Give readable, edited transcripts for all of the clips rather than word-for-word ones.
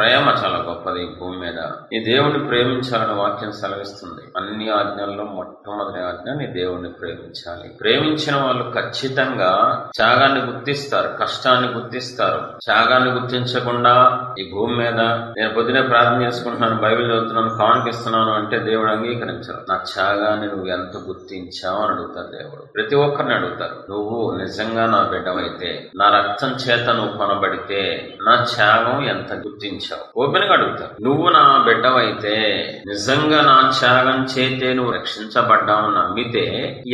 ప్రేమ చాలా గొప్పది ఈ భూమి మీద. ఈ దేవుడిని ప్రేమించాలని వాక్యం సెలవిస్తుంది. అన్ని ఆజ్ఞల్లో మొట్టమొదటి ఆజ్ఞ నీ దేవుడిని ప్రేమించాలి. ప్రేమించిన వాళ్ళు ఖచ్చితంగా త్యాగాన్ని గుర్తిస్తారు, కష్టాన్ని గుర్తిస్తారు. త్యాగాన్ని గుర్తించకుండా ఈ భూమి మీద నేను పొద్దునే ప్రార్థన చేసుకుంటున్నాను, బైబిల్ చదువుతున్నాను, కానుకిస్తున్నాను అంటే దేవుడు అంగీకరించరు. నా త్యాగాన్ని నువ్వు ఎంత గుర్తించావు అని అడుగుతారు దేవుడు. ప్రతి ఒక్కరిని అడుగుతారు, నువ్వు నిజంగా నా బిడ్డవైతే, నా రక్తం చేత నువ్వు కొనబడితే నా త్యాగం ఎంత గుర్తించావు? ఓపెన్ గా అడుగుతారు. నువ్వు నా బిడ్డవైతే, నిజంగా నా త్యాగం చేతే నువ్వు రక్షించబడ్డావు నమ్మితే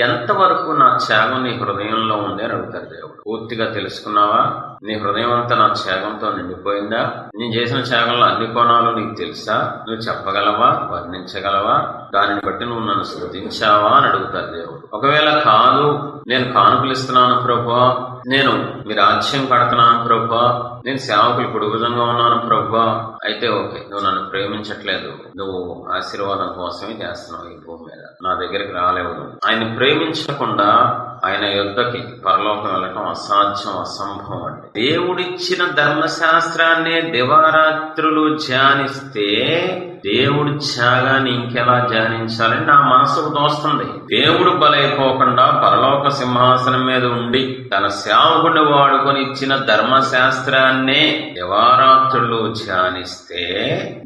ఎంతవరకు నా త్యాగం నీ హృదయంలో ఉంది అని అడుగుతారు దేవుడు. పూర్తిగా తెలుసుకున్నావా? నీ హృదయం అంతా నా త్యాగంతో నిండిపోయిందా? నేను చేసిన త్యాగంలో అన్ని కోణాలు నీకు తెలుసా? నువ్వు చెప్పగలవా? వర్ణించగలవా? దానిని బట్టి నువ్వు నన్ను స్తుతించావా అని అడుగుతారు దేవుడు. ఒకవేళ కాదు, నేను కానుకలు ఇస్తున్నాను ప్రభువా, నేను మీ రాజ్యం కడుతున్నాను ప్రభువా, నేను సేవకులు పొడుగుజంగా ఉన్నాను ప్రభువా, అయితే ఓకే, నువ్వు నన్ను ప్రేమించట్లేదు, నువ్వు ఆశీర్వాదం కోసమే చేస్తున్నావు ఈ భూమి మీద, నా దగ్గరికి రాలేవు. ఆయన ప్రేమించకుండా ఆయన యుద్ధకి పరలోకం వెళ్ళటం అసాధ్యం, అసంభవం అండి. దేవుడిచ్చిన ధర్మశాస్త్రాన్నే దివారాత్రులు ధ్యానిస్తే దేవుడి త్యాగాన్ని ఇంకెలా ధ్యానించాలని నా మనసుకు తోస్తుంది. దేవుడు బలైపోకుండా పరలోక సింహాసనం మీద ఉండి తన సేవకుడిని వాడుకొని ఇచ్చిన ధర్మశాస్త్రాన్నే దివారాత్రులు ధ్యానిస్తే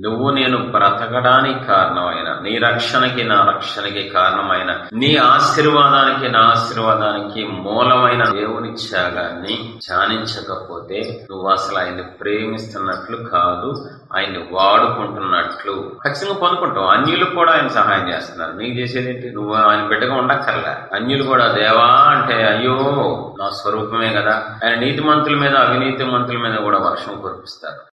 నువ్వు నేను బ్రతకడానికి కారణమైన, నీ రక్షణకి నా రక్షణకి కారణమైన, నీ ఆశీర్వాదానికి నా ఆశీర్వాదానికి మూలమైన దేవుని త్యాగాన్ని ధ్యానించకపోతే నువ్వు అసలు ఆయన్ని ప్రేమిస్తున్నట్లు కాదు, ఆయన్ని వాడుకుంటున్నట్లు ఖచ్చితంగా పొందుకుంటావు. అన్యులు కూడా ఆయన సహాయం చేస్తున్నారు. నీకు చేసేది ఏంటి? నువ్వు ఆయన బిడ్డగా ఉండక్కర్లే. అన్యులు కూడా దేవా అంటే అయ్యో నా స్వరూపమే కదా, ఆయన నీతిమంతుల మీద అవినీతి మంతుల మీద కూడా వర్షం కురిపిస్తారు.